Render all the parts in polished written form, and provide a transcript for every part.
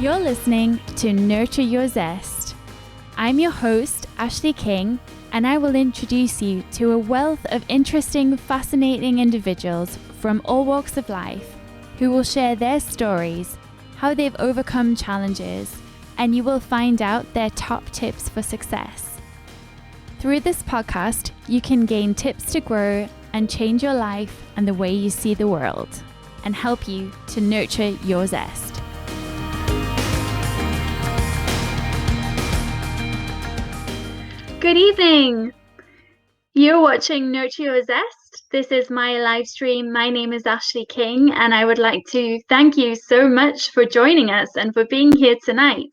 You're listening to Nurture Your Zest. I'm your host, Ashleigh King, and I will introduce you to a wealth of interesting, fascinating individuals from all walks of life who will share their stories, how they've overcome challenges, and you will find out their top tips for success. Through this podcast, you can gain tips to grow and change your life and the way you see the world, and help you to nurture your zest. Good evening. You're watching Nurture Your Zest. This is my live stream. My name is Ashleigh King, and I would like to thank you so much for joining us and for being here tonight.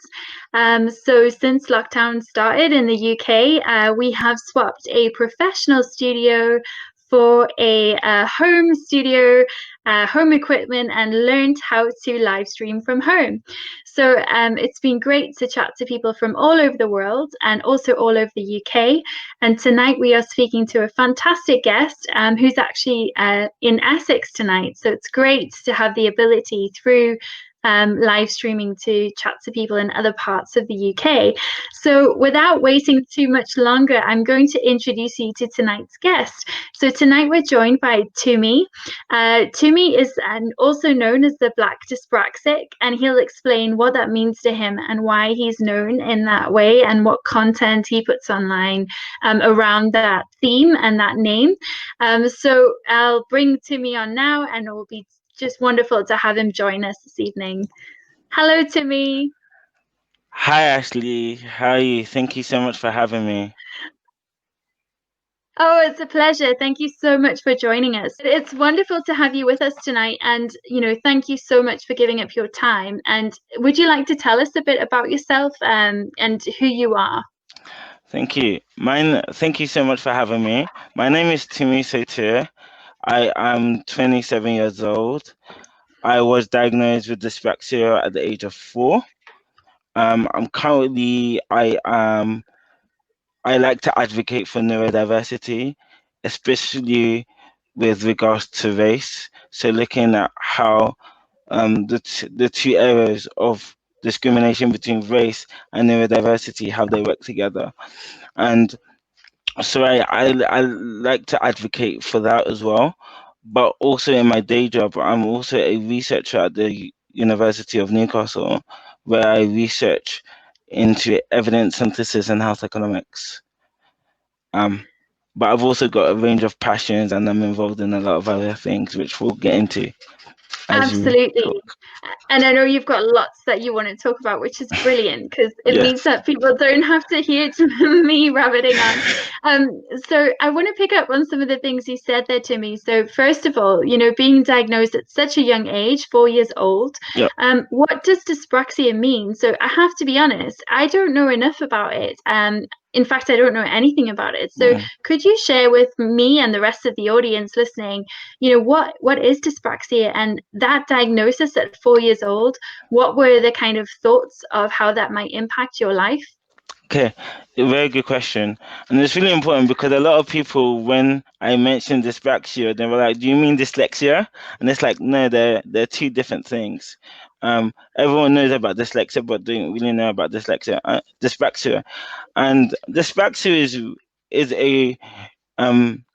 So since lockdown started in the UK, we have swapped a professional studio for a home studio, home equipment, and learned how to live stream from home. So it's been great to chat to people from all over the world and also all over the UK. And tonight we are speaking to a fantastic guest who's actually in Essex tonight. So it's great to have the ability through live streaming to chat to people in other parts of the UK. So without waiting too much longer, I'm going to introduce you to tonight's guest. So tonight we're joined by Tumi. Tumi is also known as the Black Dyspraxic, and he'll explain what that means to him and why he's known in that way and what content he puts online around that theme and that name. So I'll bring Tumi on now, and it will be just wonderful to have him join us this evening. Hello, Tumi. Hi, Ashley. How are you? Thank you so much for having me. Oh, it's a pleasure. Thank you so much for joining us. It's wonderful to have you with us tonight. And, thank you so much for giving up your time. And would you like to tell us a bit about yourself and who you are? Thank you. Thank you so much for having me. My name is Tumi Sotire. I am 27 years old. I was diagnosed with dyspraxia at the age of 4. I'm currently, I like to advocate for neurodiversity, especially with regards to race. So looking at how the two areas of discrimination between race and neurodiversity, how they work together. And so I like to advocate for that as well. But also in my day job, I'm also a researcher at the University of Newcastle, where I research into evidence synthesis and health economics. But I've also got a range of passions, and I'm involved in a lot of other things, which we'll get into as you Absolutely. talk. And I know you've got lots that you want to talk about, which is brilliant because it means Yes. that people don't have to hear me rabbiting on. So I want to pick up on some of the things you said there to me. So first of all, being diagnosed at such a young age, 4 years old, Yeah. what does dyspraxia mean? So I have to be honest, I don't know enough about it. In fact, I don't know anything about it. So could you share with me and the rest of the audience listening, what is dyspraxia, and that diagnosis at 4 years old, what were the kind of thoughts of how that might impact your life? Okay, a very good question. And it's really important because a lot of people, when I mentioned dyspraxia, they were like, "Do you mean dyslexia?" And it's like, no, they're two different things. Everyone knows about dyslexia, but don't really know about dyspraxia. And dyspraxia is a um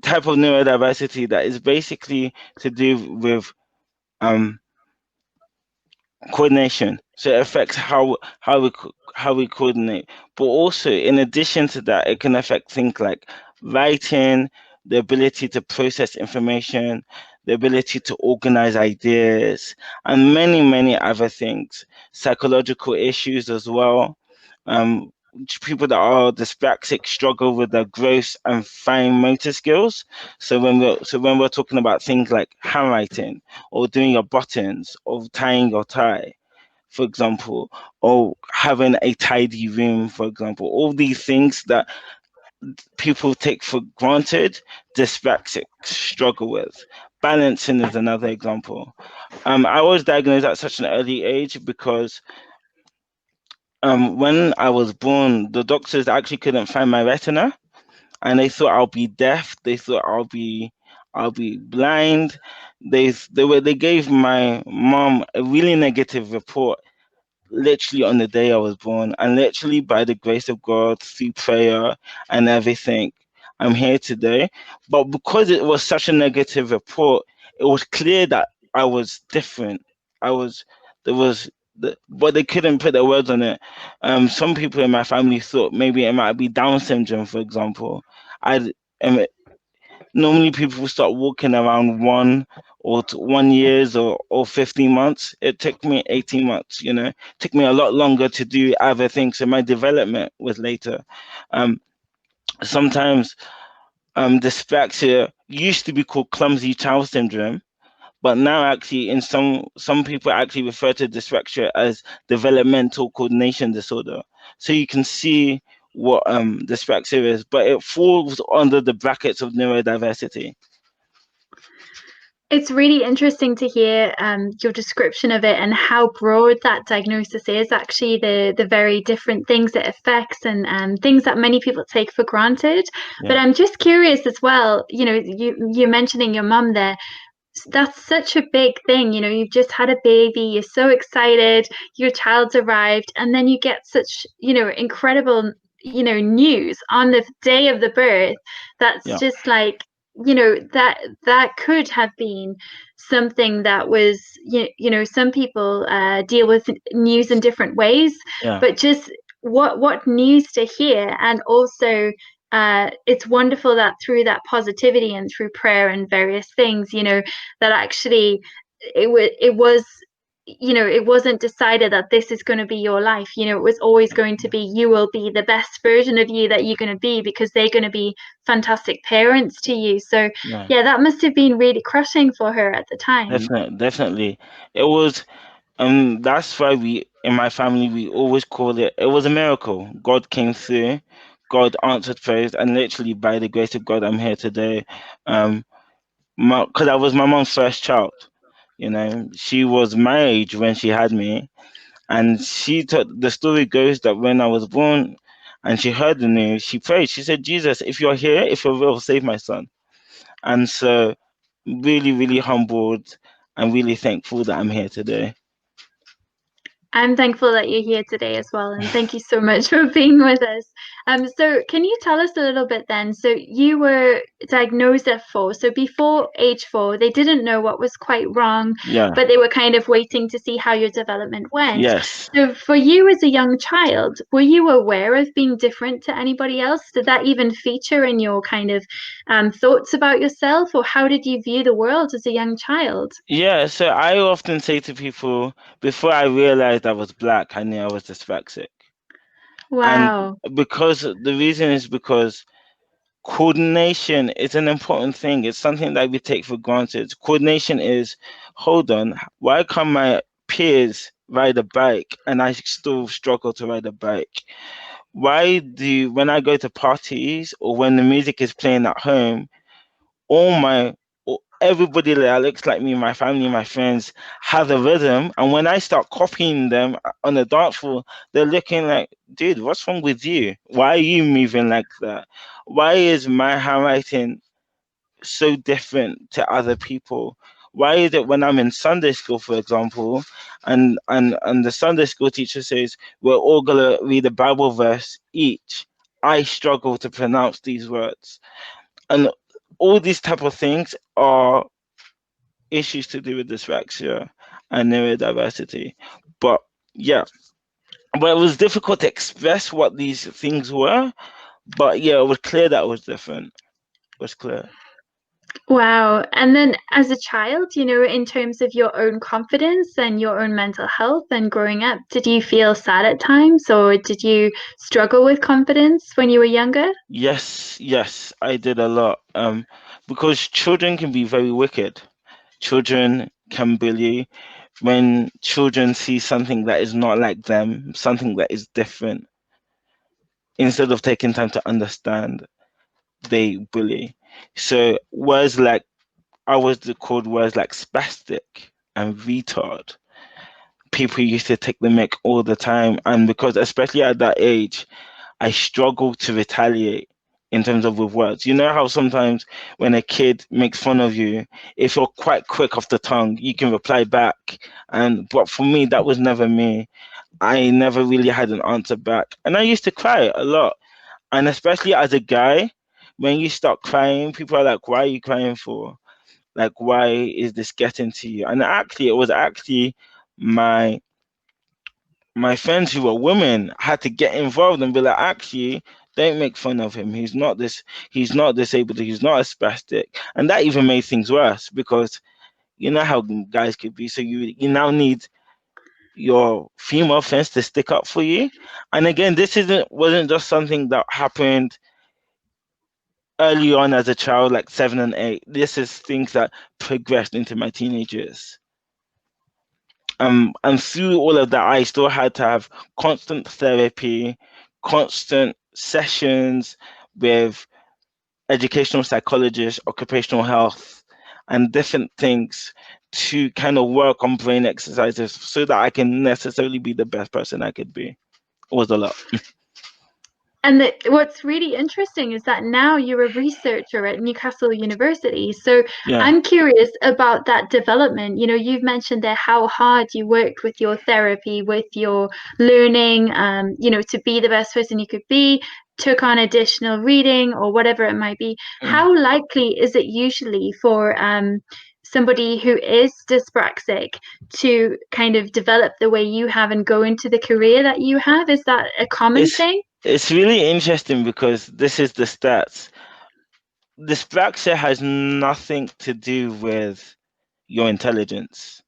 type of neurodiversity that is basically to do with um coordination. So it affects how we coordinate. But also, in addition to that, it can affect things like writing, the ability to process information, the ability to organize ideas, and many other things. Psychological issues as well. Um, People that are dyspraxic struggle with their gross and fine motor skills. So when we're talking about things like handwriting, or doing your buttons, or tying your tie, for example, or having a tidy room, for example, all these things that people take for granted, dyspraxic struggle with. Balancing is another example. I was diagnosed at such an early age because when I was born, the doctors actually couldn't find my retina, and they thought I'll be deaf. They thought I'll be blind. They gave my mom a really negative report literally on the day I was born, and literally by the grace of God, through prayer and everything, I'm here today. But because it was such a negative report, it was clear that I was different. I was there was but they couldn't put their words on it. Some people in my family thought maybe it might be Down syndrome, for example. I um, Normally people start walking around 1 years or 15 months. It took me 18 months, It took me a lot longer to do other things. So my development was later. Um, Sometimes dyspraxia used to be called clumsy child syndrome, but now actually in some people actually refer to dyspraxia as developmental coordination disorder. So you can see what dyspraxia is, but it falls under the brackets of neurodiversity. It's really interesting to hear your description of it and how broad that diagnosis is. Actually, the very different things it affects and things that many people take for granted. But Yeah, I'm just curious as well. You mentioning your mum there. That's such a big thing. You've just had a baby, you're so excited, your child's arrived, and then you get such, incredible, news on the day of the birth. That's yeah, just like, that could have been something that was, some people deal with news in different ways, yeah, but just what news to hear. And also it's wonderful that through that positivity and through prayer and various things, that actually it was it wasn't decided that this is going to be your life. It was always going to be, you will be the best version of you that you're going to be, because they're going to be fantastic parents to you. So yeah. yeah, that must have been really crushing for her at the time. Definitely, definitely. It was, that's why we in my family we always call it was a miracle. God came through, God answered prayers, and literally by the grace of God, I'm here today. Um, because I was my mom's first child. She was my age when she had me, and the story goes that when I was born, and she heard the news, she prayed. She said, "Jesus, if you're here, if you're real, save my son." And so, really, really humbled and really thankful that I'm here today. I'm thankful that you're here today as well, and thank you so much for being with us. So can you tell us a little bit then? So you were diagnosed at 4. So before age 4, they didn't know what was quite wrong, Yeah. but they were kind of waiting to see how your development went. Yes. So for you as a young child, were you aware of being different to anybody else? Did that even feature in your kind of thoughts about yourself, or how did you view the world as a young child? Yeah. So I often say to people, before I realized I was black, I knew I was dyspraxic. And Wow. because the reason is because coordination is an important thing. It's something that we take for granted. Coordination is, hold on, why can't my peers ride a bike and I still struggle to ride a bike? When I go to parties or when the music is playing at home, everybody that looks like me, my family, my friends, have a rhythm, and when I start copying them on the dance floor, they're looking like, dude, what's wrong with you? Why are you moving like that? Why is my handwriting so different to other people? Why is it when I'm in Sunday school, for example, and the Sunday school teacher says we're all gonna read a Bible verse each, I struggle to pronounce these words. And all these type of things are issues to do with dyspraxia and neurodiversity. But yeah, but it was difficult to express what these things were. But yeah, it was clear that it was different. It was clear. Wow. And then as a child, in terms of your own confidence and your own mental health and growing up, did you feel sad at times, or did you struggle with confidence when you were younger? Yes, yes, I did a lot. Because children can be very wicked. Children can bully. When children see something that is not like them, something that is different, instead of taking time to understand, they bully. So words like called words like spastic and retard. People used to take the mic all the time, and because especially at that age, I struggled to retaliate in terms of with words. You know how sometimes when a kid makes fun of you, if you're quite quick off the tongue, you can reply back. But for me, that was never me. I never really had an answer back. And I used to cry a lot. And especially as a guy, when you start crying, people are like, why are you crying for? Like, why is this getting to you? And actually, it was actually my my friends who were women had to get involved and be like, actually, don't make fun of him. He's not disabled, he's not a spastic. And that even made things worse because you know how guys could be. So you now need your female friends to stick up for you. And again, this isn't wasn't just something that happened early on as a child, like 7 and 8. This is things that progressed into my teenage years. And through all of that, I still had to have constant therapy, constant sessions with educational psychologists, occupational health, and different things to kind of work on brain exercises so that I can necessarily be the best person I could be. It was a lot. And what's really interesting is that now you're a researcher at Newcastle University. So Yeah. I'm curious about that development. You know, you've mentioned there how hard you worked with your therapy, with your learning, you know, to be the best person you could be, took on additional reading or whatever it might be. Mm. How likely is it usually for somebody who is dyspraxic to kind of develop the way you have and go into the career that you have? Is that a common It's thing? it's really interesting because this is the stats. Dyspraxia has nothing to do with your intelligence,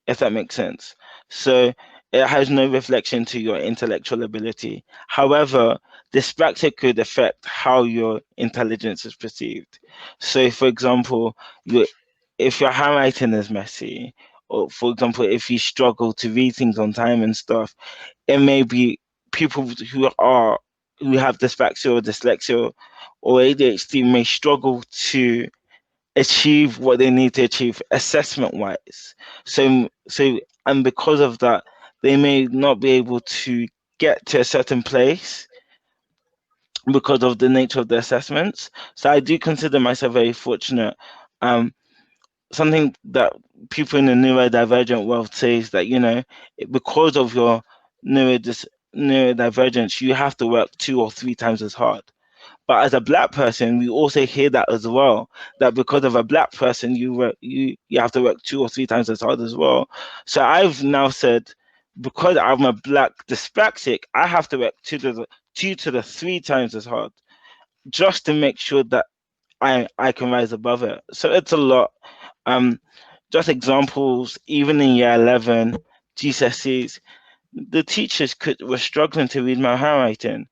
if that makes sense. So it has no reflection to your intellectual ability. However, dyspraxia could affect how your intelligence is perceived. So, for example, you if your handwriting is messy, or for example, if you struggle to read things on time and stuff, it may be people who have dyspraxia or dyslexia or ADHD may struggle to achieve what they need to achieve assessment wise. And because of that, they may not be able to get to a certain place because of the nature of the assessments. So I do consider myself very fortunate. Um, Something that people in the neurodivergent world say is that, because of your neurodis- neurodivergence, you have to work 2 or 3 times as hard. But as a black person, we also hear that as well. That because of a black person, you have to work 2 or 3 times as hard as well. So I've now said, because I'm a black dyspraxic, I have to work 2 to the 3 times as hard just to make sure that I can rise above it. So it's a lot. Um, just examples, even in year 11, GCSEs, the teachers were struggling to read my handwriting.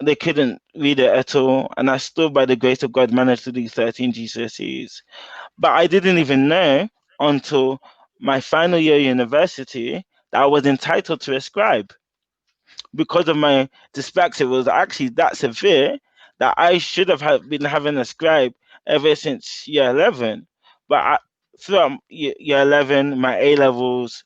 They couldn't read it at all, and I still, by the grace of God, managed to do 13 GCSEs. But I didn't even know until my final year of university that I was entitled to a scribe because of my dyspraxia. Was actually that severe that I should have been having a scribe ever since year 11. But throughout year 11, my A levels,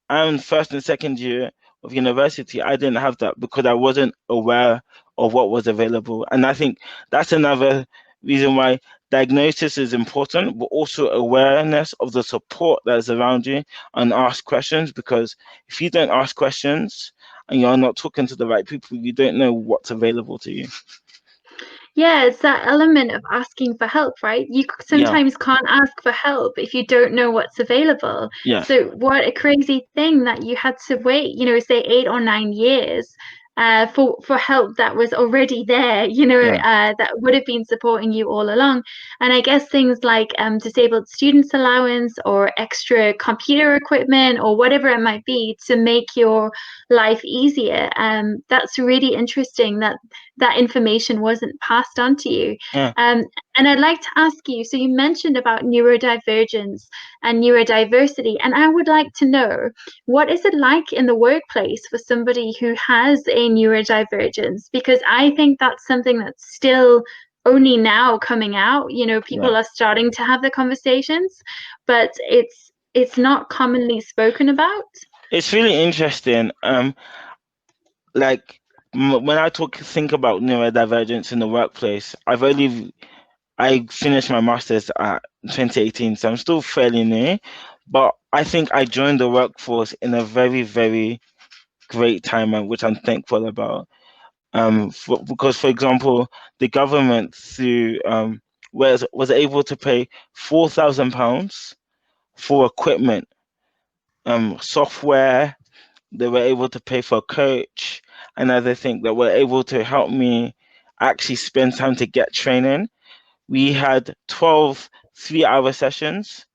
and first and second year of university, I didn't have that because I wasn't aware of what was available. And I think that's another reason why diagnosis is important, but also awareness of the support that's around you and ask questions. Because if you don't ask questions and you're not talking to the right people, you don't know what's available to you. Yeah, it's that element of asking for help, right? You Yeah, sometimes can't ask for help if you don't know what's available. yeah, So what a crazy thing that you had to wait, you know, say 8 or 9 years for help that was already there, you know, yeah, that would have been supporting you all along. And I guess things like disabled students allowance or extra computer equipment or whatever it might be to make your life easier. That's really interesting that that information wasn't passed on to you. yeah. Um, and I'd like to ask you, so you mentioned about neurodivergence and neurodiversity, and I would like to know, what is it like in the workplace for somebody who has a neurodivergence? Because I think that's something that's still only now coming out. You know, Yeah. people are starting to have the conversations, but it's not commonly spoken about. It's really interesting. Like when think about neurodivergence in the workplace, I finished my master's at 2018, so I'm still fairly new. But I think I joined the workforce in a very, very great time, and which I'm thankful about. Because, for example, the government through was able to pay £4,000 for equipment, software. They were able to pay for a coach and other things that were able to help me actually spend time to get training. We had 12 3-hour sessions,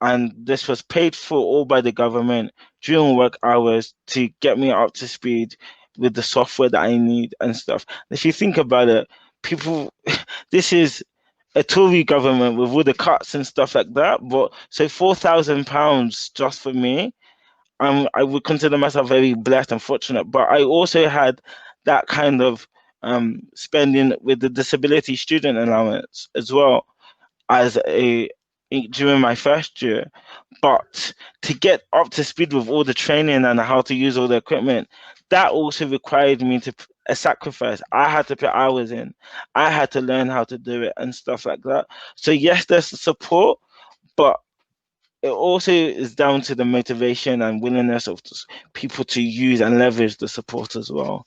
and this was paid for all by the government during work hours to get me up to speed with the software that I need and stuff. If you think about it, people, this is a Tory government with all the cuts and stuff like that. But so £4,000 just for me, I would consider myself very blessed and fortunate. But I also had that kind of spending with the disability student allowance as well as a during my first year. But to get up to speed with all the training and how to use all the equipment, that also required me to a sacrifice. I had to put hours in. I had to learn how to do it and stuff like that. So yes, there's support, but it also is down to the motivation and willingness of people to use and leverage the support as well.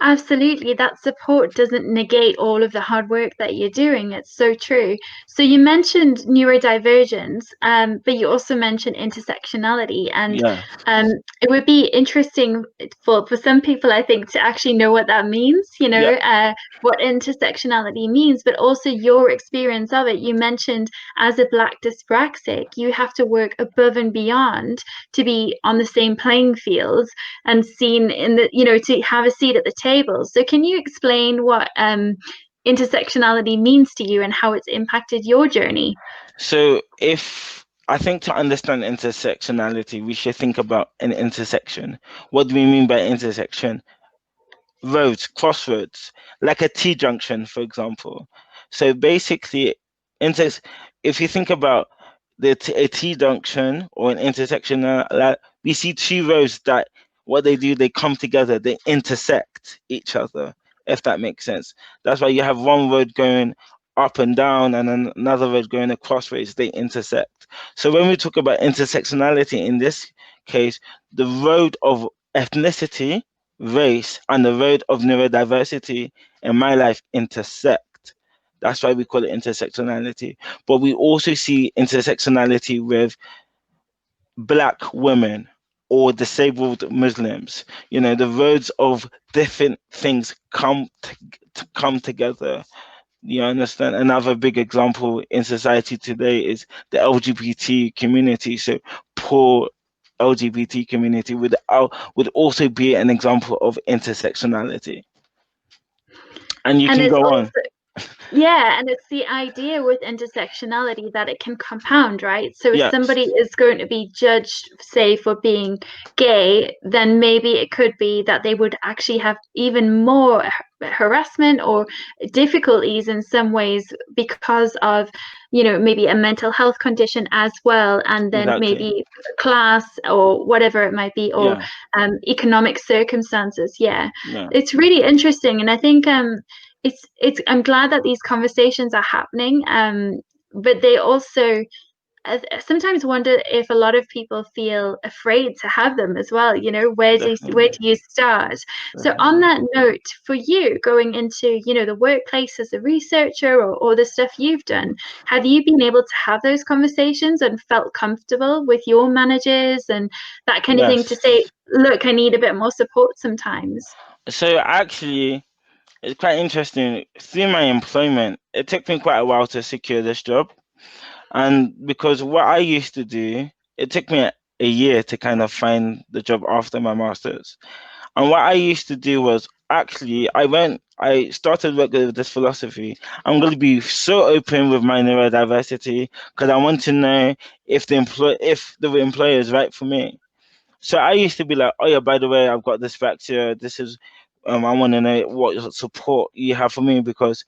Absolutely, that support doesn't negate all of the hard work that you're doing. It's so true. So you mentioned neurodivergence, but you also mentioned intersectionality, and Yeah, um, it would be interesting for some people, I think, to actually know what that means. yeah, What intersectionality means, but also your experience of it. You mentioned as a Black dyspraxic, you have to work above and beyond to be on the same playing field and seen in the, to have a seat at the table. So can you explain what intersectionality means to you and how it's impacted your journey? So if I think to understand intersectionality, we should think about an intersection. What do we mean by intersection? Roads, crossroads, like a T junction, for example. So basically, inter if you think about a T junction or an intersection, like, we see two roads that what they do, they come together, they intersect each other, if that makes sense. That's why you have one road going up and down and then another road going across ways, they intersect. So when we talk about intersectionality in this case, the road of ethnicity, race, and the road of neurodiversity in my life intersect. That's why we call it intersectionality. But we also see intersectionality with Black women or disabled Muslims. The roads of different things come together. You understand? Another big example in society today is the LGBT community. So poor LGBT community would also be an example of intersectionality. And you And can it's go also on. Yeah, and it's the idea with intersectionality that it can compound, right? So if Yeah, somebody is going to be judged, say, for being gay, then maybe it could be that they would actually have even more harassment or difficulties in some ways because of, maybe a mental health condition as well, and then exactly. maybe class or whatever it might be, or Yeah, economic circumstances. Yeah, yeah, it's really interesting, and I think it's I'm glad that these conversations are happening, but they also sometimes wonder if a lot of people feel afraid to have them as well. Where definitely, do you start? So on definitely. that note, for you going into the workplace as a researcher, or the stuff you've done, have you been able to have those conversations and felt comfortable with your managers and that kind of thing to Yes. say, look, I need a bit more support sometimes? So actually, it's quite interesting. Through my employment, it took me quite a while to secure this job. And because what I used to do, it took me a year to kind of find the job after my master's. And what I used to do was actually, I started working with this philosophy. I'm going to be so open with my neurodiversity because I want to know if the employer is right for me. So I used to be like, oh yeah, by the way, I've got dyspraxia. This is, I want to know what support you have for me because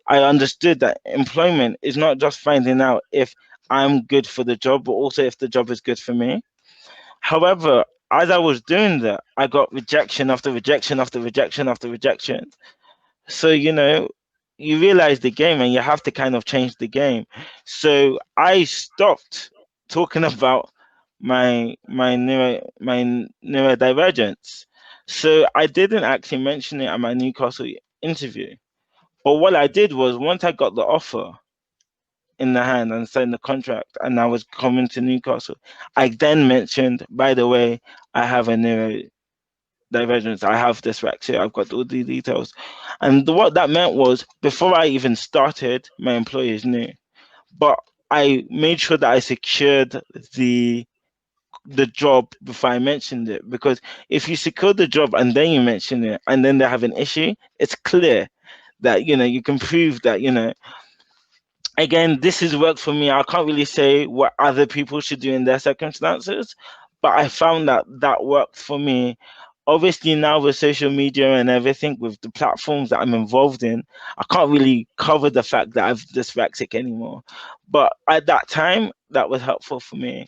I understood that employment is not just finding out if I'm good for the job, but also if the job is good for me. However, as I was doing that, I got rejection after rejection after rejection after rejection. So, you realize the game and you have to kind of change the game. So I stopped talking about my neurodivergence. So I didn't actually mention it at my Newcastle interview. But what I did was, once I got the offer in the hand and signed the contract and I was coming to Newcastle, I then mentioned, by the way, I have a neurodivergence, I have dyspraxia, I've got all the details. And what that meant was, before I even started, my employers knew. But I made sure that I secured the the job before I mentioned it, because if you secure the job and then you mention it and then they have an issue, it's clear that you can prove that again, this has worked for me. I can't really say what other people should do in their circumstances, but I found that that worked for me. Obviously, now with social media and everything, with the platforms that I'm involved in, I can't really cover the fact that I'm dyslexic anymore. But at that time, that was helpful for me.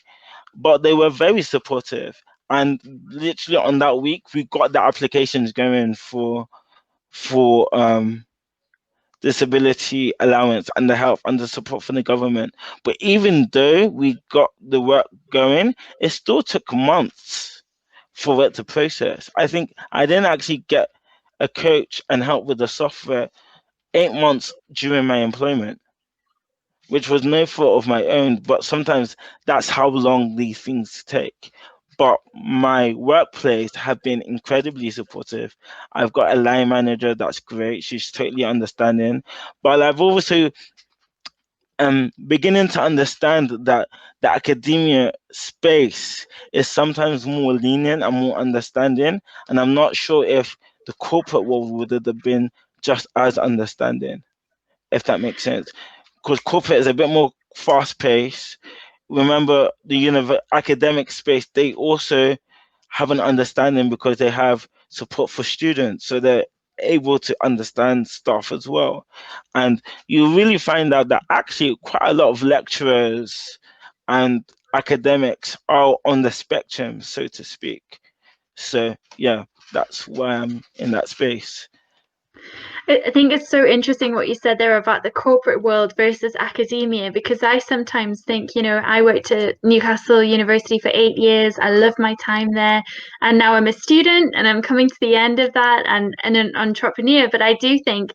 But they were very supportive, and literally on that week, we got the applications going for disability allowance and the help and the support from the government. But even though we got the work going, it still took months for it to process. I think I didn't actually get a coach and help with the software 8 months during my employment, which was no fault of my own, but sometimes that's how long these things take. But my workplace have been incredibly supportive. I've got a line manager that's great. She's totally understanding. But I've also beginning to understand that the academia space is sometimes more lenient and more understanding. And I'm not sure if the corporate world would have been just as understanding, if that makes sense. Because corporate is a bit more fast paced. Remember, the academic space, they also have an understanding because they have support for students. So they're able to understand stuff as well. And you really find out that actually quite a lot of lecturers and academics are on the spectrum, so to speak. So, yeah, that's why I'm in that space. I think it's so interesting what you said there about the corporate world versus academia, because I sometimes think, I worked at Newcastle University for 8 years. I love my time there. And now I'm a student and I'm coming to the end of that and an entrepreneur. But I do think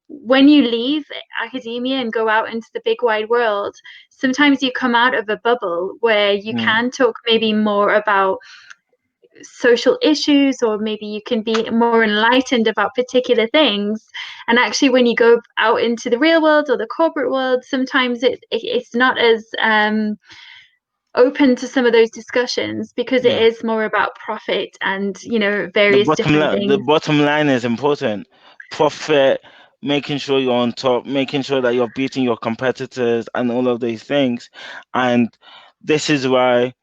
when you leave academia and go out into the big wide world, sometimes you come out of a bubble where you Mm. can talk maybe more about social issues, or maybe you can be more enlightened about particular things. And actually when you go out into the real world or the corporate world, sometimes it's not as open to some of those discussions, because it Yeah. is more about profit and The various bottom different line, the things. bottom line is important. Profit, making sure you're on top, making sure that you're beating your competitors, and all of these things. And this is why,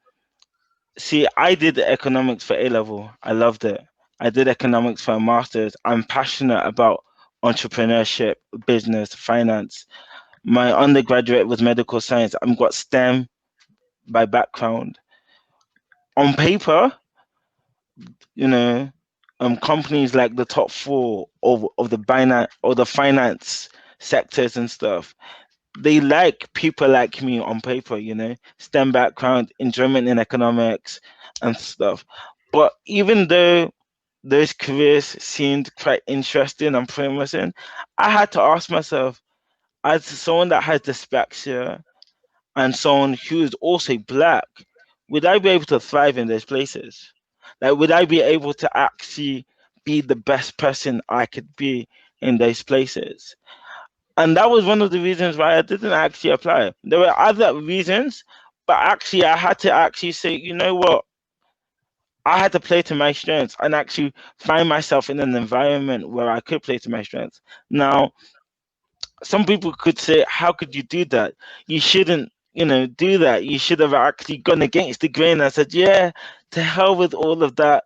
see, I did economics for A level. I loved it. I did economics for a master's. I'm passionate about entrepreneurship, business, finance. My undergraduate was medical science. I've got STEM by background. On paper, you know, companies like the top four of the finance sectors and stuff, they like people like me on paper, STEM background, enjoyment in economics and stuff. But even though those careers seemed quite interesting and promising, I had to ask myself, as someone that has dyspraxia and someone who is also black, would I be able to thrive in those places? Like, would I be able to actually be the best person I could be in those places? And that was one of the reasons why I didn't actually apply. There were other reasons, but actually, I had to actually say, you know what? I had to play to my strengths and actually find myself in an environment where I could play to my strengths. Now, some people could say, how could you do that? You shouldn't, do that. You should have actually gone against the grain and said, yeah, to hell with all of that,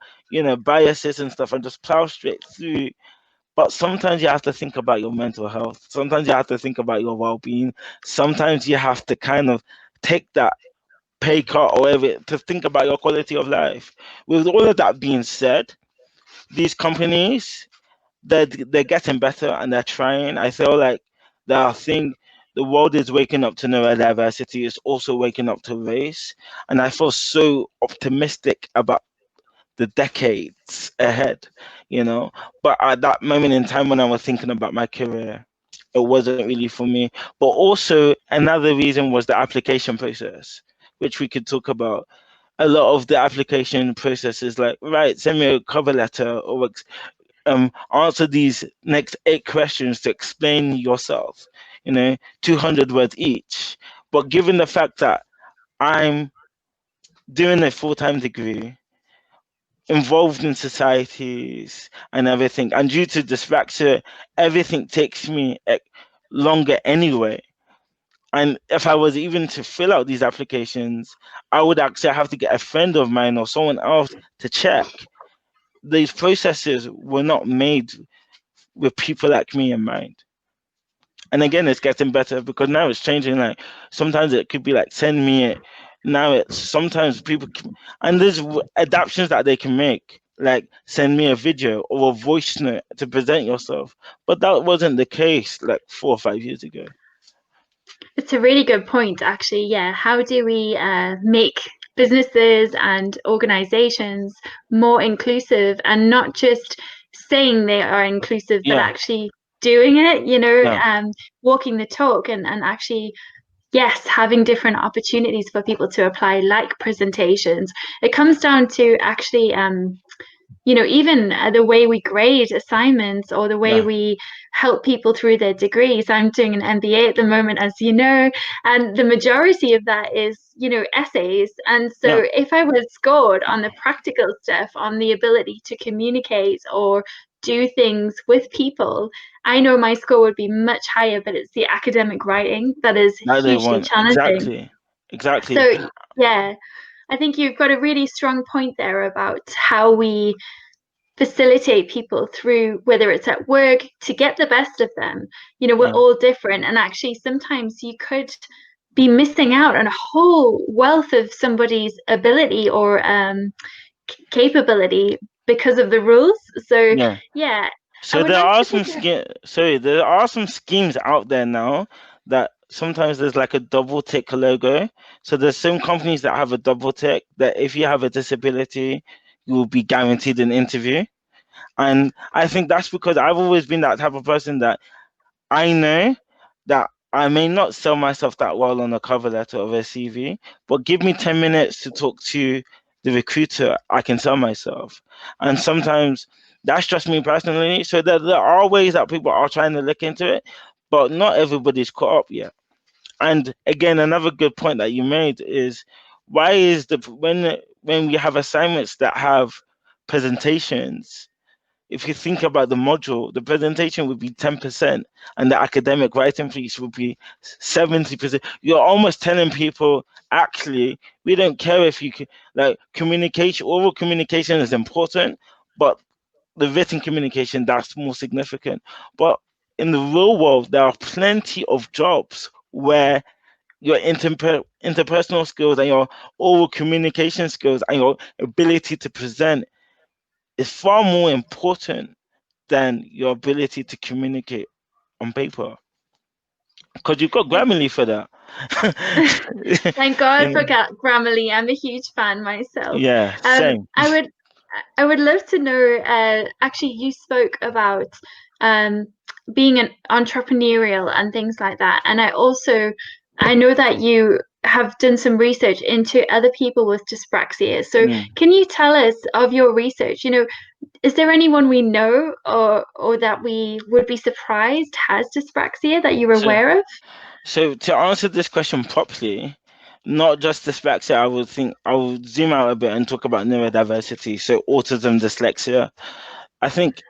biases and stuff, and just plow straight through. But sometimes you have to think about your mental health. Sometimes you have to think about your well-being. Sometimes you have to kind of take that pay cut or whatever to think about your quality of life. With all of that being said, these companies, they're getting better and they're trying. I feel like there are things. the world is waking up to neurodiversity, it's also waking up to race. And I feel so optimistic about the decades ahead, you know. But at that moment in time when I was thinking about my career, it wasn't really for me. But also another reason was the application process, which we could talk about. A lot of the application process is like, right, send me a cover letter or answer these next 8 questions to explain yourself, 200 words each. But given the fact that I'm doing a full-time degree, involved in societies and everything, and due to dyspraxia, everything takes me longer anyway. And if I was even to fill out these applications, I would actually have to get a friend of mine or someone else to check. These processes were not made with people like me in mind. And again, it's getting better because now it's changing. Like sometimes it could be like, send me it. Now it's sometimes and there's adaptations that they can make, like send me a video or a voice note to present yourself. But that wasn't the case like 4 or 5 years ago. It's a really good point, actually. Yeah. How do we make businesses and organizations more inclusive and not just saying they are inclusive, but Yeah, actually doing it, yeah, walking the talk and actually, yes, having different opportunities for people to apply, like presentations. It comes down to actually even the way we grade assignments or the way yeah, we help people through their degrees. I'm doing an MBA at the moment, as you know, and the majority of that is, essays. And yeah. so if I was scored on the practical stuff, on the ability to communicate or do things with people, I know my score would be much higher, but it's the academic writing that is That they hugely want. challenging. Exactly. So, yeah, I think you've got a really strong point there about how we facilitate people through, whether it's at work, to get the best of them. We're Yeah, all different, and actually sometimes you could be missing out on a whole wealth of somebody's ability or capability because of the rules. So yeah. yeah, I So would there love are to some pick there are some schemes out there now that sometimes there's like a double tick logo. So there's some companies that have a double tick that if you have a disability, you will be guaranteed an interview. And I think that's because I've always been that type of person that I know that I may not sell myself that well on a cover letter of a CV, but give me 10 minutes to talk to the recruiter, I can sell myself. And sometimes that's just me personally. So there are ways that people are trying to look into it, but not everybody's caught up yet. And again, another good point that you made is why is when we have assignments that have presentations, if you think about the module, the presentation would be 10% and the academic writing piece would be 70%. You're almost telling people, actually, we don't care if you can, like, communication, oral communication is important, but the written communication, that's more significant. But in the real world, there are plenty of jobs where your interpersonal skills and your oral communication skills and your ability to present is far more important than your ability to communicate on paper. Because you've got it. Grammarly for that. Thank you God for know? Grammarly. I'm a huge fan myself. Yeah, Um, same. I would I would love to know, actually, you spoke about um, being an entrepreneurial and things like that. And I know that you have done some research into other people with dyspraxia. So Mm. can you tell us of your research? Is there anyone we know or that we would be surprised has dyspraxia that you're So, aware of? so to answer this question properly, not just dyspraxia, I will zoom out a bit and talk about neurodiversity. So autism, dyslexia. I think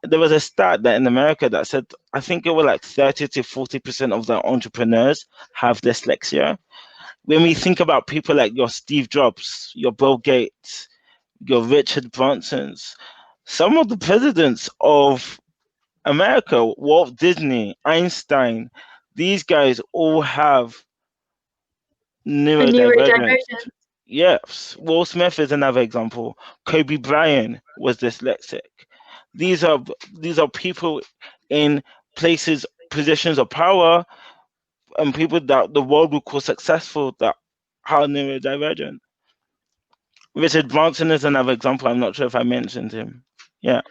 there was a stat that in America that said I think it was like 30 to 40% of the entrepreneurs have dyslexia. When we think about people like your Steve Jobs, your Bill Gates, your Richard Bransons, some of the presidents of America, Walt Disney, Einstein, these guys all have A neurodivergence. neurodivergent. Yes, Will Smith is another example. Kobe Bryant was dyslexic. These are these are people in positions of power people that the world would call successful that are neurodivergent. Richard Branson is another example. I'm not sure if I mentioned him. Yeah,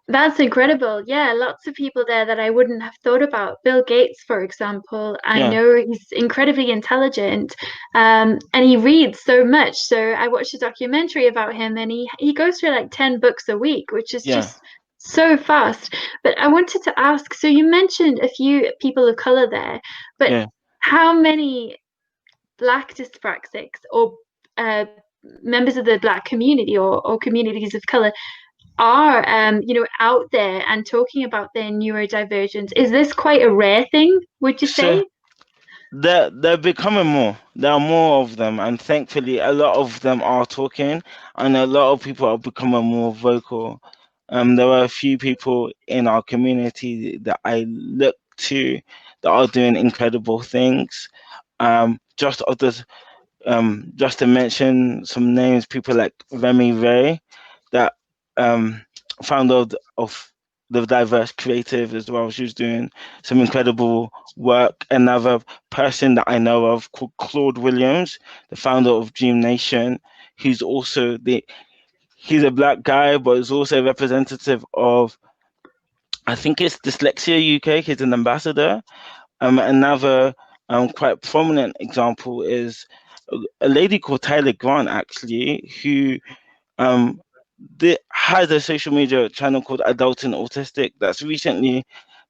That's incredible. Yeah, lots of people there that I wouldn't have thought about. Bill Gates, for example, I yeah, know he's incredibly intelligent, and he reads so much. So I watched a documentary about him, and he goes through like 10 books a week, which is yeah, just so fast. But I wanted to ask, so you mentioned a few people of color there, but yeah. how many Black dyspraxics or uh, members of the Black community or communities of color are out there and talking about their neurodivergence? Is this quite a rare thing, would you So say? they're becoming more. There are more of them, and thankfully, a lot of them are talking, and a lot of people are becoming more vocal. There are a few people in our community that I look to that are doing incredible things. Just others, just to mention some names, people like Remy Ray, that um, founder of the Diverse Creative as well. She was doing some incredible work. Another person that I know of called Claude Williams, the founder of Dream Nation. He's also he's a black guy, but is also a representative of, I think it's Dyslexia UK. He's an ambassador. Another quite prominent example is a lady called Tyler Grant, actually, who um, has a social media channel called Adulting Autistic that's recently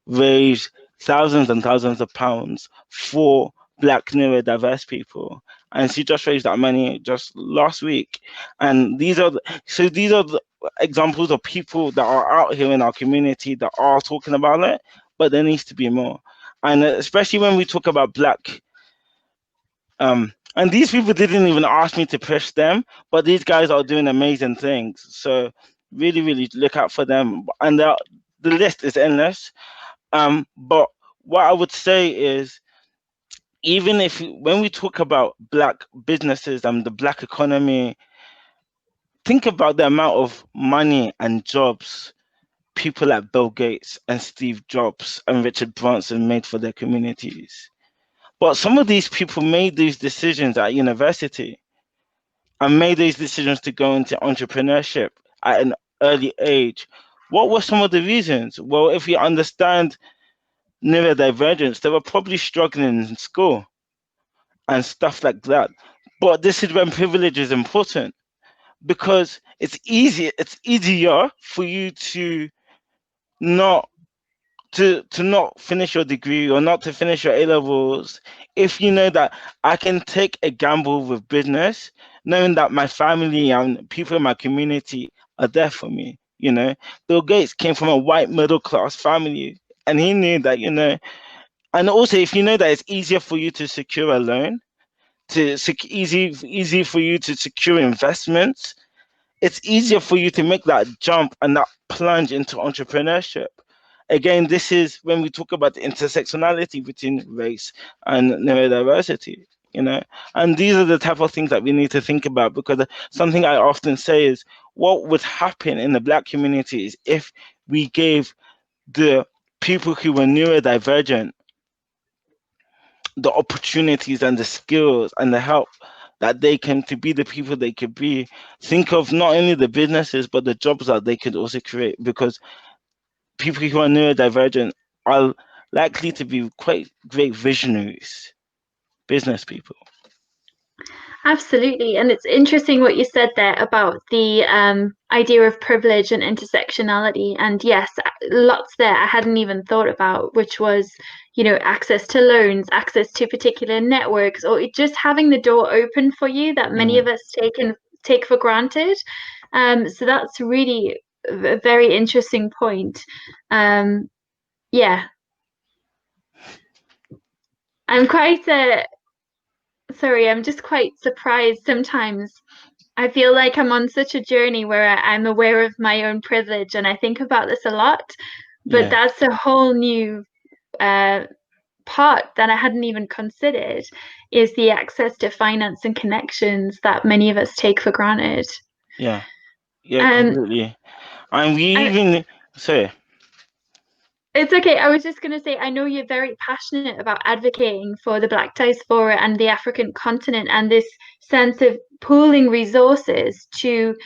raised thousands and thousands of pounds for Black neurodiverse people. And she just raised that money just last week. And these are the examples of people that are out here in our community that are talking about it, but there needs to be more. And especially when we talk about Black, and these people didn't even ask me to push them, but these guys are doing amazing things. So really, really look out for them. And the list is endless. But what I would say is, even if when we talk about Black businesses and the Black economy, think about the amount of money and jobs people like Bill Gates and Steve Jobs and Richard Branson made for their communities. But some of these people made these decisions at university and made these decisions to go into entrepreneurship at an early age. What were some of the reasons? Well, if you understand neurodivergence, they were probably struggling in school and stuff like that. But this is when privilege is important, because it's easier for you to not to not finish your degree or not to finish your A levels if you know that I can take a gamble with business, knowing that my family and people in my community are there for me. Bill Gates came from a white middle class family, and he knew that, and also if you know that it's easier for you to secure a loan, easy for you to secure investments, it's easier for you to make that jump and that plunge into entrepreneurship. Again, this is when we talk about the intersectionality between race and neurodiversity, and these are the type of things that we need to think about, because something I often say is, what would happen in the Black community is if we gave the people who were neurodivergent the opportunities and the skills and the help that they can to be the people they could be. Think of not only the businesses but the jobs that they could also create, because people who are neurodivergent are likely to be quite great visionaries, business people. Absolutely. And it's interesting what you said there about the idea of privilege and intersectionality. And yes, lots there I hadn't even thought about, which was, access to loans, access to particular networks, or just having the door open for you that many Mm, of us take for granted. So that's really a very interesting point. Yeah, I'm quite sorry, I'm just quite surprised sometimes. I feel like I'm on such a journey where I'm aware of my own privilege and I think about this a lot, but yeah, that's a whole new uh, part that I hadn't even considered is the access to finance and connections that many of us take for granted. yeah, yeah, Um, completely. And we and even, sorry, It's okay. I was just going to say, I know you're very passionate about advocating for the Black diaspora and the African continent and this sense of pooling resources to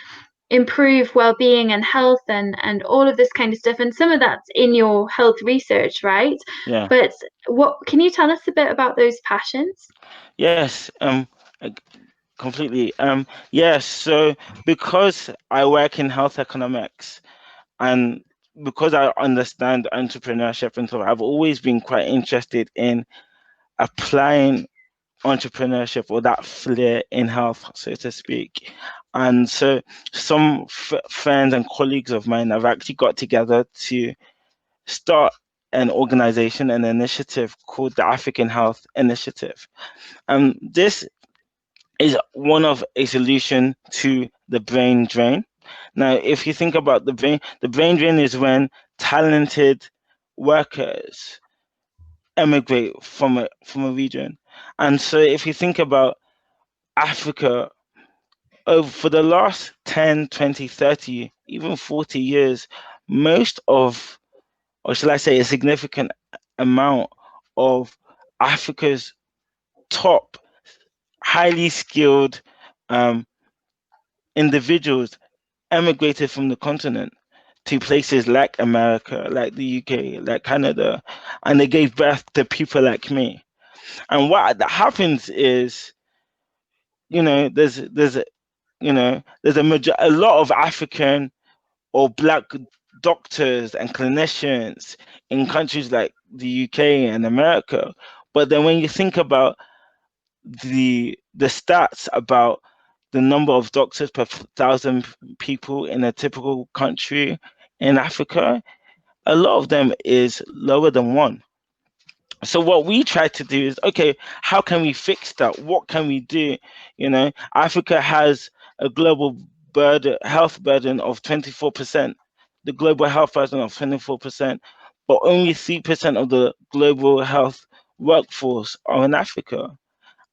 improve well-being and health and all of this kind of stuff. And some of that's in your health research, right? Yeah. But what can you tell us a bit about those passions? Yes. I- Completely. Yes. So because I work in health economics and because I understand entrepreneurship and so I've always been quite interested in applying entrepreneurship or that flair in health, so to speak. And so some friends and colleagues of mine have actually got together to start an organization, an initiative called the African Health Initiative. This is one of a solution to the brain drain. Now, if you think about the brain drain is when talented workers emigrate from a region. And so if you think about Africa, for the last 10, 20, 30, even 40 years, most of, or shall I say, a significant amount of Africa's top, highly skilled um, individuals emigrated from the continent to places like America, like the UK, like Canada, and they gave birth to people like me. And what that happens is, there's there's a lot of African or black doctors and clinicians in countries like the UK and America. But then when you think about the stats about the number of doctors per thousand people in a typical country in Africa, a lot of them is lower than one. So what we try to do is, okay, how can we fix that? What can we do? Africa has a global health burden of 24%, the global health burden of 24%, but only 3% of the global health workforce are in Africa,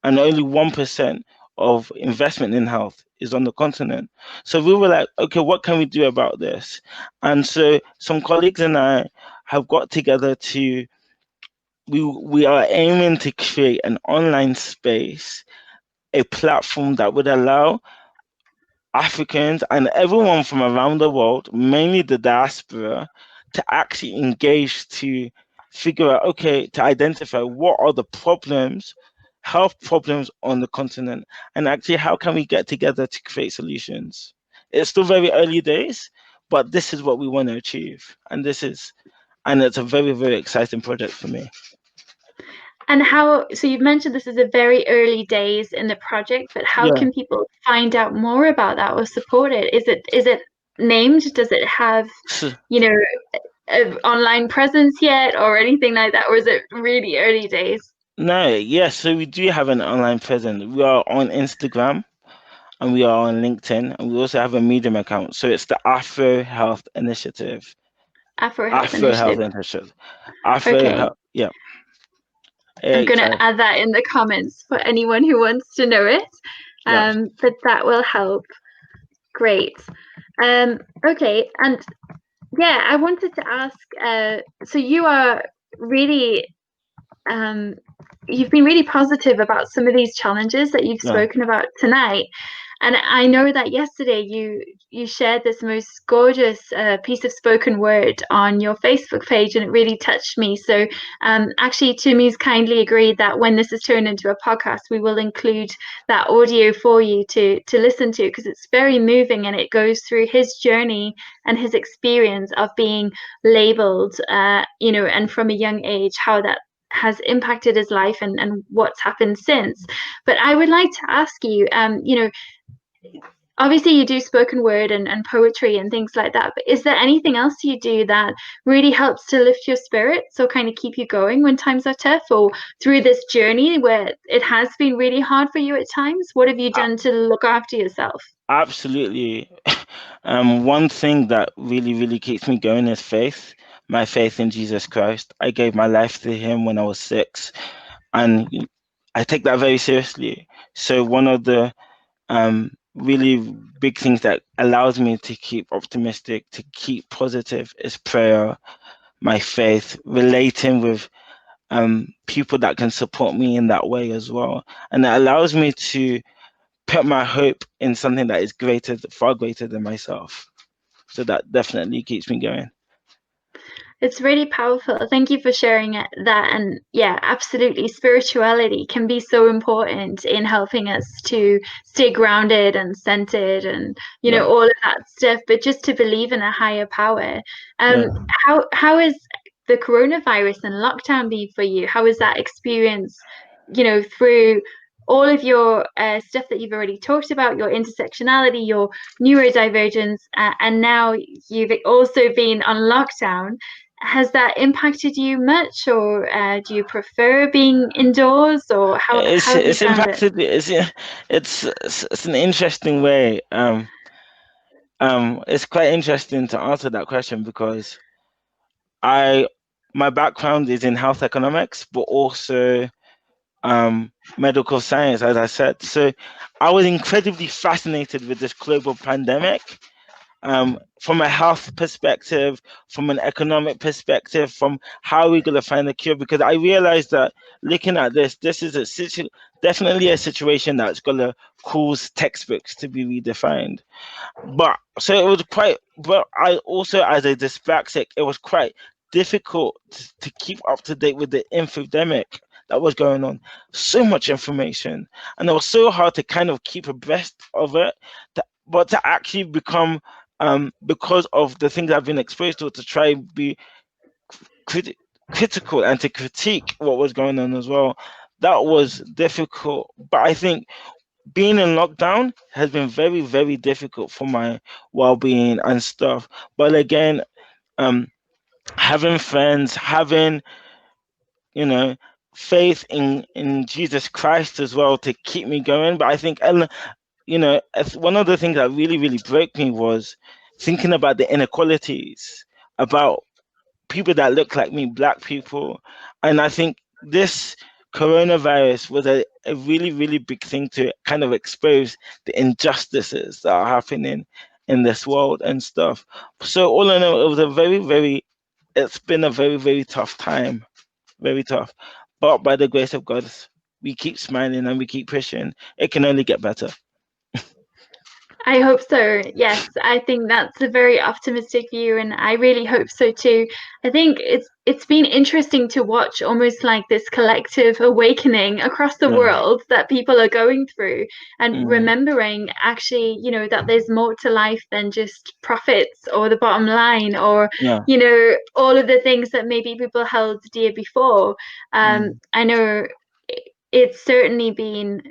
and only 1% of investment in health is on the continent. So we were like, okay, what can we do about this? And so some colleagues and I have got together to we are aiming to create an online space, a platform that would allow Africans and everyone from around the world, mainly the diaspora, to actually engage to figure out, okay, to identify what are the problems, health problems on the continent, and actually how can we get together to create solutions. It's still very early days, but this is what we want to achieve. And it's a very, very exciting project for me. And how, so you've mentioned this is a very early days in the project, but how Yeah. can people find out more about that or support it? Is it named? Does it have, So, you know, an online presence yet or anything like that? Or is it really early days? no, yes, so we do have an online presence. We are on Instagram and we are on LinkedIn, and we also have a Medium account. So it's the Afro Health Initiative. Afro Health Afro Health Initiative. Initiative. Afro Okay. Health, yeah. I'm going to AHI. add that in the comments for anyone who wants to know it. Yeah. But that will help. Great. Okay. And yeah, I wanted to ask, so you are really um, you've been really positive about some of these challenges that you've Yeah. spoken about tonight. And I know that yesterday you shared this most gorgeous piece of spoken word on your Facebook page, and it really touched me. So actually, Tumi's kindly agreed that when this is turned into a podcast, we will include that audio for you to listen to, because it's very moving and it goes through his journey and his experience of being labeled, and from a young age, how that has impacted his life and what's happened since. But I would like to ask you, obviously you do spoken word and poetry and things like that, but is there anything else you do that really helps to lift your spirits or kind of keep you going when times are tough, or through this journey where it has been really hard for you at times? What have you A- done to look after yourself? Absolutely. One thing that really, really keeps me going is faith. My faith in Jesus Christ. I gave my life to Him when I was 6, and I take that very seriously. So one of the really big things that allows me to keep optimistic, to keep positive, is prayer. my faith, relating with people that can support me in that way as well. And it allows me to put my hope in something that is greater, far greater than myself. So that definitely keeps me going. It's really powerful. Thank you for sharing that. And yeah, absolutely. Spirituality can be so important in helping us to stay grounded and centered and, Yeah. all of that stuff. But just to believe in a higher power. Yeah. How is the coronavirus and lockdown been for you? How was that experience, through all of your stuff that you've already talked about, your intersectionality, your neurodivergence, and now you've also been on lockdown. Has that impacted you much, or do you prefer being indoors, or how have you It's found it? impacted. It's an interesting way. It's quite interesting to answer that question because I my background is in health economics, but also medical science, as I said. So I was incredibly fascinated with this global pandemic, from a health perspective, from an economic perspective, from how we're going to find a cure. Because I realized that looking at this is definitely a situation that's going to cause textbooks to be redefined. But so it was quite, but I also, as a dyspraxic, it was quite difficult to keep up to date with the infodemic that was going on. So much information, and it was so hard to kind of keep abreast of it. But to actually become, because of the things I've been exposed to try and be crit- critical and to critique what was going on as well. That was difficult, but I think being in lockdown has been very, very difficult for my well-being and stuff. But again, um, having friends, having, you know, faith in Jesus Christ as well to keep me going. But I think, and one of the things that really, really broke me was thinking about the inequalities, about people that look like me, black people. And I think this coronavirus was a really, really big thing to kind of expose the injustices that are happening in this world and stuff. So all in all, it's been a very, very tough time, very tough. But by the grace of God, we keep smiling and we keep pushing. It can only get better. I hope so. Yes, I think that's a very optimistic view, and I really hope so too. I think it's been interesting to watch almost like this collective awakening across the Yeah. world that people are going through and Mm, remembering actually, that there's more to life than just profits or the bottom line or, yeah. all of the things that maybe people held dear before. Mm, I know it's certainly been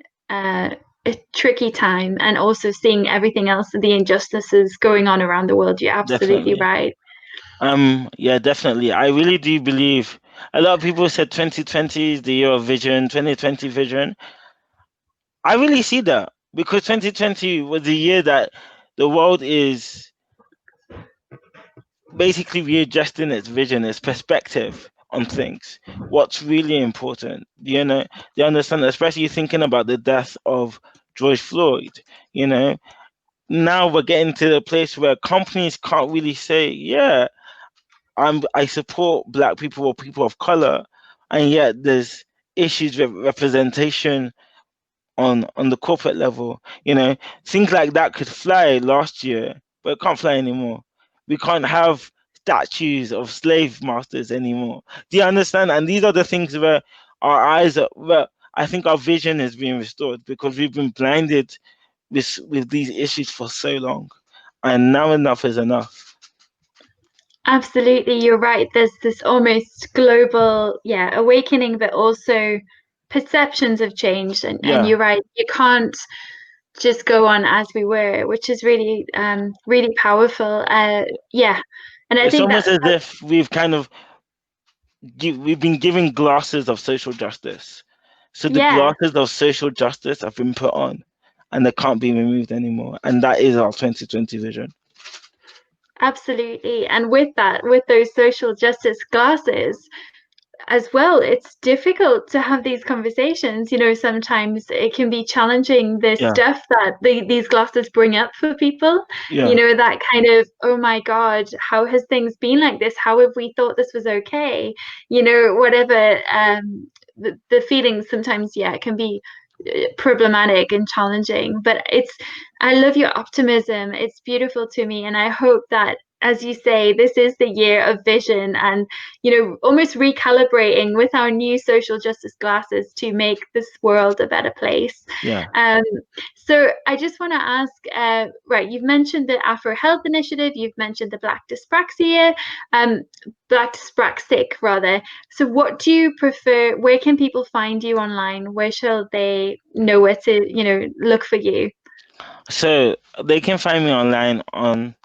a tricky time, and also seeing everything else, the injustices going on around the world. You're absolutely definitely. right. Yeah, definitely. I really do believe a lot of people said 2020 is the year of vision, 2020 vision. I really see that because 2020 was the year that the world is basically readjusting its vision, its perspective on things. What's really important, you understand, especially thinking about the death of George Floyd, you know. Now we're getting to the place where companies can't really say, yeah, I support black people or people of color, and yet there's issues with representation on the corporate level. Things like that could fly last year, but it can't fly anymore. We can't have statues of slave masters anymore. Do you understand? And these are the things where where I think our vision is being restored because we've been blinded with these issues for so long, and now enough is enough. Absolutely, you're right. There's this almost global, yeah, awakening, but also perceptions have changed, and Yeah. you're right. You can't just go on as we were, which is really really powerful. Yeah, and I It's think almost that's as if we've been given glasses of social justice. So the yeah. glasses of social justice have been put on and they can't be removed anymore. And that is our 2020 vision. Absolutely. And with that, with those social justice glasses, as well, it's difficult to have these conversations. Sometimes it can be challenging, the stuff that these glasses bring up for people. That kind of, oh my God, how has things been like this? How have we thought this was okay? Whatever. The feelings sometimes, it can be problematic and challenging, but I love your optimism. It's beautiful to me, and I hope that, as you say, this is the year of vision and, almost recalibrating with our new social justice glasses to make this world a better place. So I just want to ask, right, you've mentioned the Afro Health Initiative, you've mentioned the Black Dyspraxia, Black Dyspraxic rather. So what do you prefer? Where can people find you online? Where shall they know where to, look for you? So they can find me online on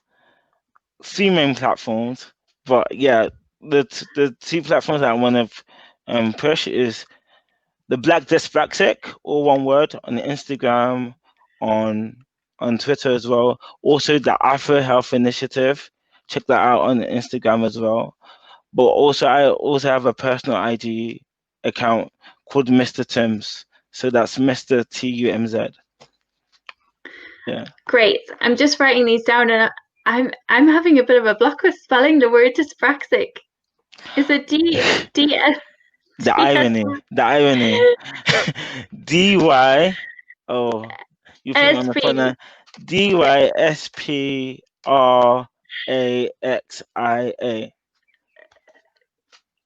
3 main platforms, but the 2 platforms that I want to push is the Black Dyspraxic, all one word, on Instagram, on Twitter as well. Also the Afro Health Initiative, check that out on Instagram as well. But also I also have a personal IG account called Mr. Tumis. So that's Mr. TUMZ. Yeah. Great. I'm just writing these down, and I'm having a bit of a block with spelling the word dyspraxic. Is it D-S? The irony. DY. Oh, you put me on the phone now. DYSPRAXIA.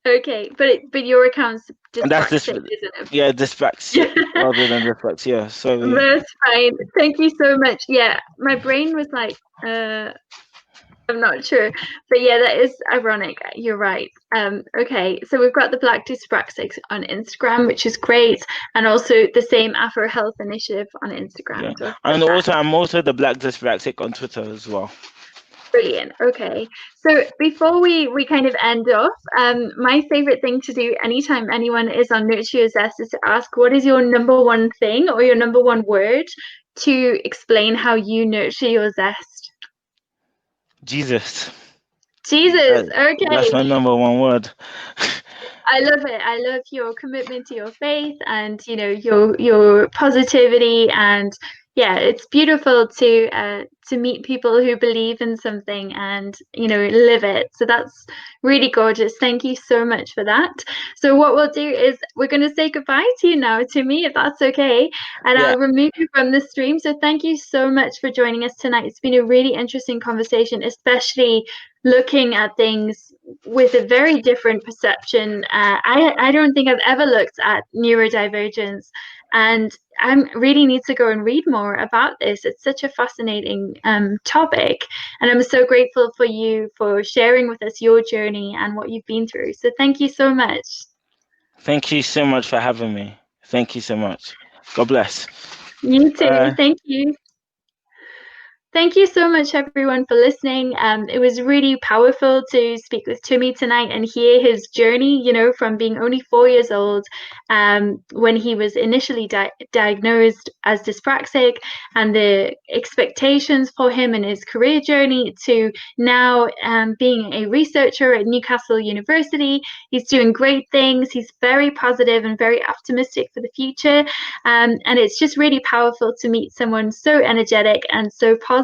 Okay, but your account's dyspraxic, isn't it? Yeah, dyspraxia rather than dyslexia. Sorry. That's fine. Thank you so much. Yeah, my brain was like, I'm not sure, but yeah, that is ironic. You're right. Okay, so we've got the Black Dyspraxics on Instagram, which is great, and also the same Afro Health Initiative on Instagram. Yeah. And also, I'm also the Black Dyspraxic on Twitter as well. Brilliant. Okay, so before we kind of end off, my favorite thing to do anytime anyone is on Nurture Your Zest is to ask, what is your number one thing or your number one word to explain how you nurture your zest? Jesus. Okay. That's my number one word. I love it. I love your commitment to your faith and, your positivity, and yeah, it's beautiful to meet people who believe in something and, live it. So that's really gorgeous. Thank you so much for that. So what we'll do is we're going to say goodbye to you now, Tumi, if that's okay. And I'll remove you from the stream. So thank you so much for joining us tonight. It's been a really interesting conversation, especially looking at things with a very different perception. I don't think I've ever looked at neurodivergence, and I really need to go and read more about this. It's such a fascinating topic, and I'm so grateful for you for sharing with us your journey and what you've been through. So thank you so much. Thank you so much for having me. Thank you so much. God bless. You too. Thank you. Thank you so much, everyone, for listening. It was really powerful to speak with Tumi tonight and hear his journey, from being only 4 years old when he was initially diagnosed as dyspraxic, and the expectations for him in his career journey, to now being a researcher at Newcastle University. He's doing great things. He's very positive and very optimistic for the future. And it's just really powerful to meet someone so energetic and so positive.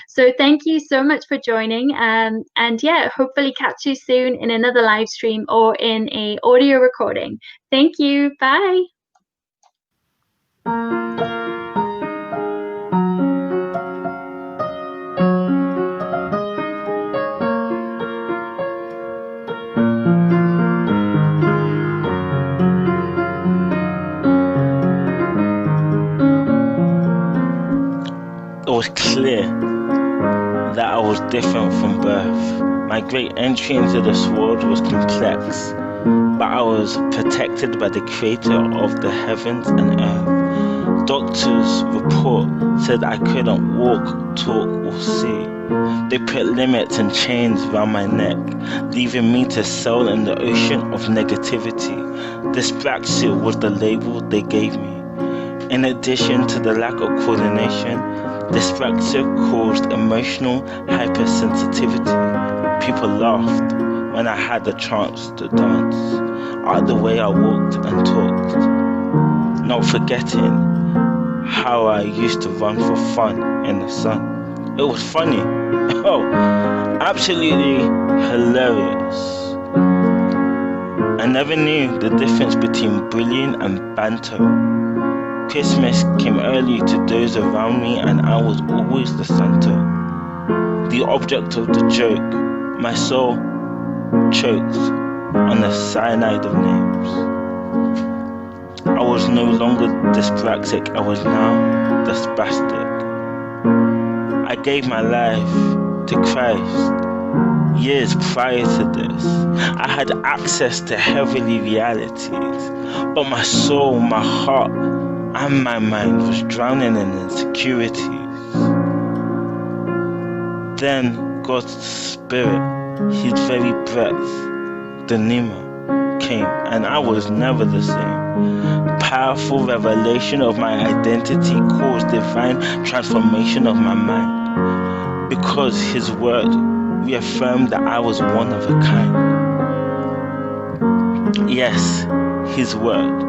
So thank you so much for joining, and yeah, hopefully catch you soon in another live stream or in a audio recording. Thank you. Bye. It was clear that I was different from birth. My great entry into this world was complex, but I was protected by the creator of the heavens and earth. Doctors' report said I couldn't walk, talk, or see. They put limits and chains around my neck, leaving me to sail in the ocean of negativity. Dyspraxia was the label they gave me. In addition to the lack of coordination, dyspraxia caused emotional hypersensitivity. People laughed, when I had the chance to dance, out the way I walked and talked, not forgetting how I used to run for fun in the sun. It was funny, oh, absolutely hilarious. I never knew the difference between bullying and banter. Christmas came early to those around me, and I was always the center, the object of the joke. My soul choked on the cyanide of names. I was no longer dyspraxic, I was now spastic. I gave my life to Christ. Years prior to this, I had access to heavenly realities, but my soul, my heart, and my mind was drowning in insecurities. Then God's Spirit, His very breath, the pneuma, came, and I was never the same. Powerful revelation of my identity caused divine transformation of my mind, because His word reaffirmed that I was one of a kind. Yes, His word,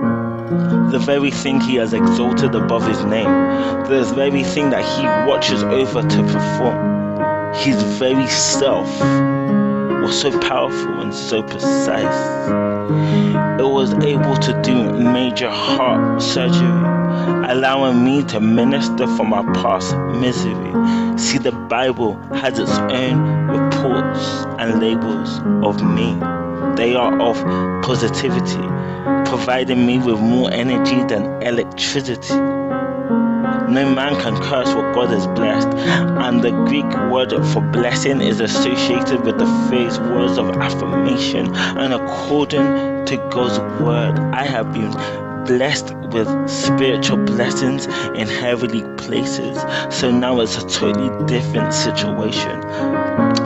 the very thing He has exalted above His name, the very thing that He watches over to perform, His very self, was so powerful and so precise. It was able to do major heart surgery, allowing me to minister from my past misery. See, the Bible has its own reports and labels of me. They are of positivity, providing me with more energy than electricity. No man can curse what God has blessed, and the Greek word for blessing is associated with the phrase words of affirmation. And according to God's word, I have been blessed with spiritual blessings in heavenly places. So now it's a totally different situation.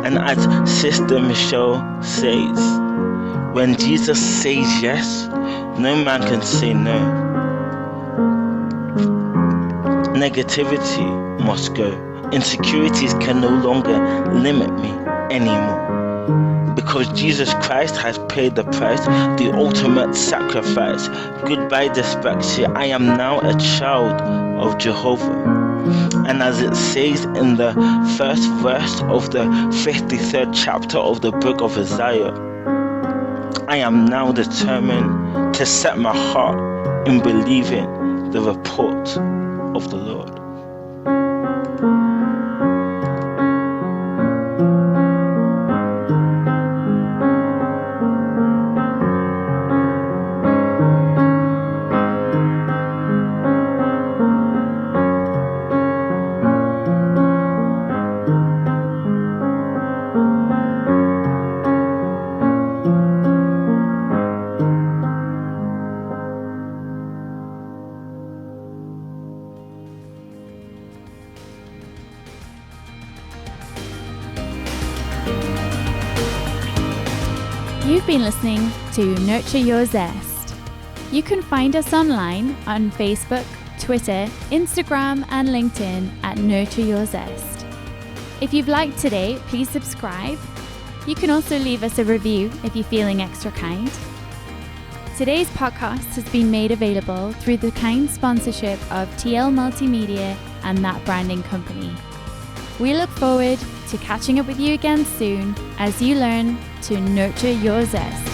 And as Sister Michelle says, when Jesus says yes, no man can say no. Negativity must go. Insecurities can no longer limit me anymore. Because Jesus Christ has paid the price, the ultimate sacrifice. Goodbye, Dyspraxia. I am now a child of Jehovah. And as it says in the first verse of the 53rd chapter of the book of Isaiah, I am now determined to set my heart in believing the report of the Lord. You've been listening to Nurture Your Zest. You can find us online on Facebook, Twitter, Instagram and LinkedIn at Nurture Your Zest. If you've liked today, please subscribe. You can also leave us a review if you're feeling extra kind. Today's podcast has been made available through the kind sponsorship of TL Multimedia and That Branding Company. We look forward to catching up with you again soon as you learn to nurture your zest.